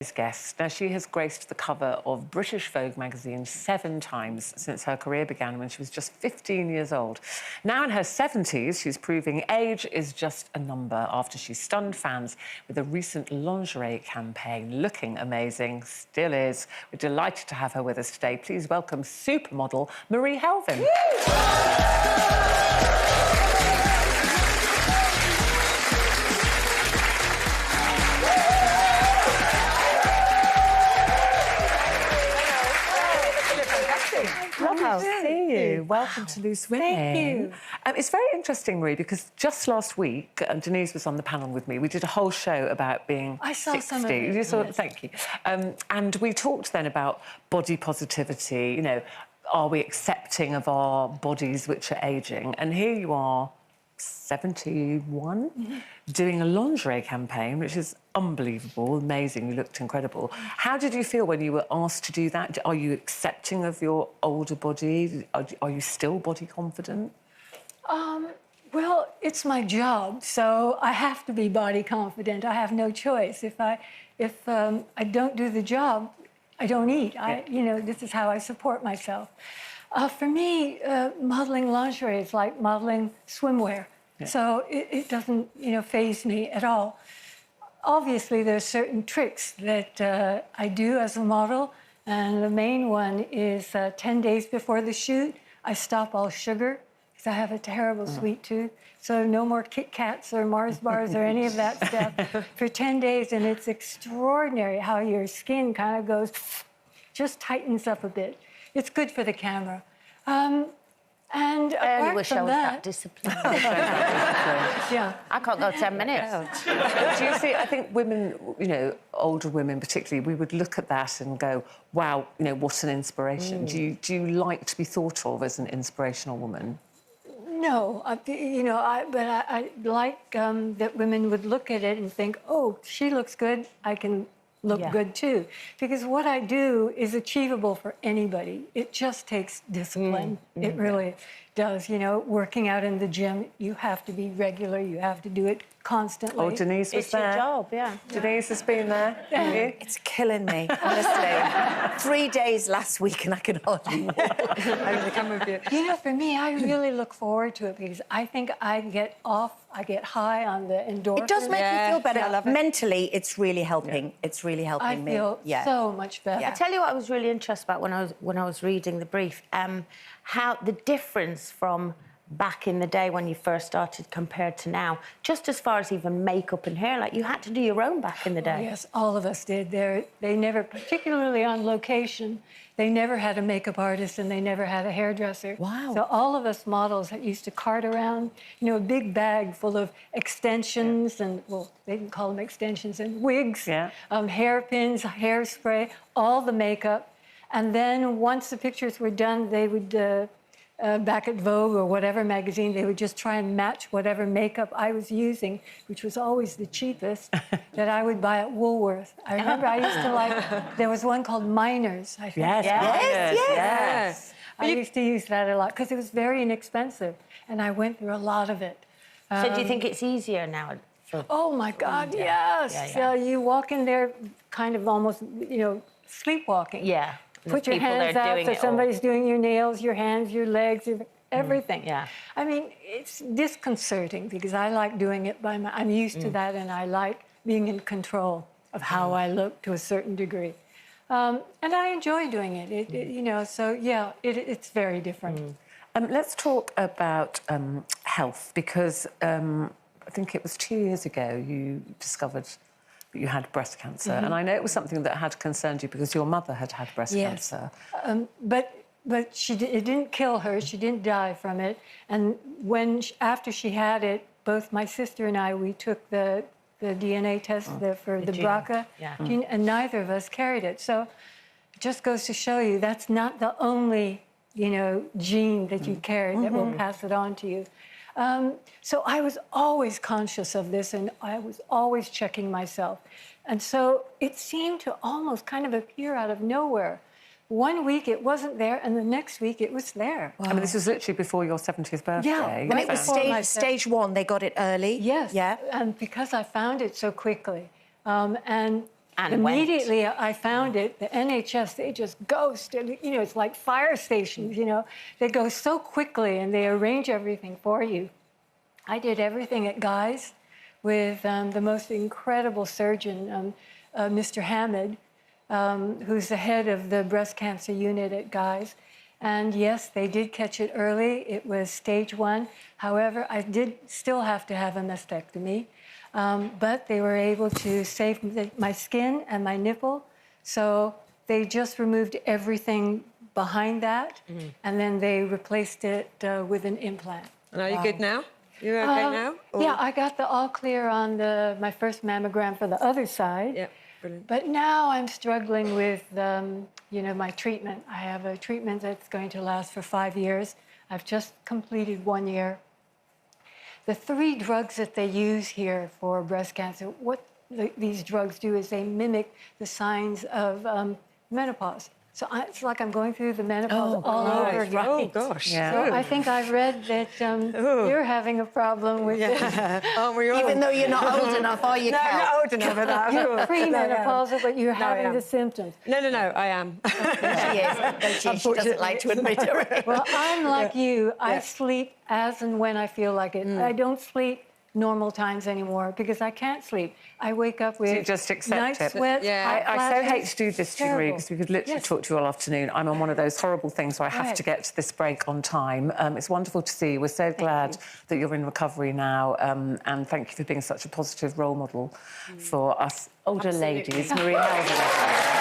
Guest. Now, she has graced the cover of British Vogue magazine 7 times since her career began when she was just 15 years old. Now in her 70s, she's proving age is just a number after she stunned fans with a recent lingerie campaign. Looking amazing, still is. We're delighted to have her with us today. Please welcome supermodel Marie Helvin. Lovely to see you. Welcome to Loose Women. Thank you. It's very interesting, Marie, because just last week, Denise was on the panel with me. We did a whole show about being 60. I saw some of it. You saw, yes. Thank you. And we talked then about body positivity. You know, are we accepting of our bodies which are ageing? And here you are, 71, doing a lingerie campaign, which is unbelievable, amazing. You looked incredible. How did you feel when you were asked to do that? Are you accepting of your older body? Are you still body confident? Well, it's my job, so I have to be body confident. I have no choice. If I don't do the job, I don't eat. You know, this is how I support myself. For me, modeling lingerie is like modeling swimwear. Yeah. So it doesn't, you know, faze me at all. Obviously, there are certain tricks that I do as a model, and the main one is 10 days before the shoot, I stop all sugar, because I have a terrible sweet tooth. So no more Kit Kats or Mars bars or any of that stuff for 10 days, and it's extraordinary how your skin kind of goes, just tightens up a bit. It's good for the camera. And I wish I was that disciplined. yeah. I can't go 10 minutes. Do you see, I think women, you know, older women particularly, we would look at that and go, wow, you know, what an inspiration. Do you like to be thought of as an inspirational woman? No, you know, but I like that women would look at it and think, oh, she looks good, I can look good too. Because what I do is achievable for anybody. It just takes discipline. It really does. You know, working out in the gym, you have to be regular, you have to do it constantly. Oh, Denise was there. It's your job, yeah. Denise has been there. Have you? It's killing me, honestly. 3 days last week and I can hardly walk. You know, for me, I really look forward to it because I think I get high on the endorphins. It does make me feel better. I love it. Mentally, it's really helping. Yeah. It's really helping me. I feel so much better. I tell you what I was really interested about when I was reading the brief, how the difference from back in the day when you first started compared to now, just as far as even makeup and hair, like you had to do your own back in the day. Oh, yes, all of us did. They never, particularly on location, they never had a makeup artist and they never had a hairdresser. Wow. So all of us models used to cart around, you know, a big bag full of extensions and, well, they didn't call them extensions, and wigs, hairpins, hairspray, all the makeup. And then once the pictures were done, they would... back at Vogue or whatever magazine, they would just try and match whatever makeup I was using, which was always the cheapest, that I would buy at Woolworth. I remember I used to like, there was one called Miners, I think. Yes. I used to use that a lot because it was very inexpensive, and I went through a lot of it. So do you think it's easier now? Oh, my God, yes. You walk in there kind of almost, you know, sleepwalking. Yeah. Put your hands out so somebody's doing your nails, your hands, your legs, everything. Yeah. I mean, it's disconcerting because I like doing it by I'm used to that, and I like being in control of how I look to a certain degree. And I enjoy doing it. You know, so yeah, it's very different. Let's talk about health, because I think it was 2 years ago you discovered that you had breast cancer, and I know it was something that had concerned you because your mother had breast cancer. But it didn't kill her. She didn't die from it. And after she had it, both my sister and I, we took the DNA test for the BRCA gene, and neither of us carried it. So it just goes to show you that's not the only, you know, gene that you carry that will pass it on to you. So I was always conscious of this, and I was always checking myself. And so it seemed to almost kind of appear out of nowhere. One week it wasn't there, and the next week it was there. Wow. I mean, this was literally before your 70th birthday. Yeah, and it was stage 1. They got it early. Yes. Yeah. And because I found it so quickly, and And immediately I found it, the NHS, they just ghost. And, you know, it's like fire stations, you know. They go so quickly and they arrange everything for you. I did everything at Guy's with the most incredible surgeon, Mr. Hamid, who's the head of the breast cancer unit at Guy's. And yes, they did catch it early. It was stage 1. However, I did still have to have a mastectomy. But they were able to save my skin and my nipple. So they just removed everything behind that, and then they replaced it with an implant. And are you good now? You're okay now? Or... Yeah, I got the all clear on my first mammogram for the other side. Yeah, brilliant. But now I'm struggling with, you know, my treatment. I have a treatment that's going to last for 5 years. I've just completed 1 year. The 3 drugs that they use here for breast cancer, what these drugs do is they mimic the signs of menopause. So it's like I'm going through the menopause all over again. Oh, gosh. Yeah. So I think I've read that you're having a problem with this. Aren't we all? Even though you're not old enough, are you, No, Cal? I'm not old enough for that. You're premenopausal, but you're I having am. the symptoms. No, I am. She is, don't she? She doesn't like to admit it. Well, I'm like you. I sleep as and when I feel like it. I don't sleep normal times anymore because I can't sleep. I wake up with So you just accept night it. sweats. Yeah. I so flashes. hate to do this to you, Marie, because we could literally talk to you all afternoon. I'm on one of those horrible things where I have Right. to get to this break on time. It's wonderful to see you. We're so glad that you're in recovery now, and thank you for being such a positive role model for us older ladies. Marie Helvin.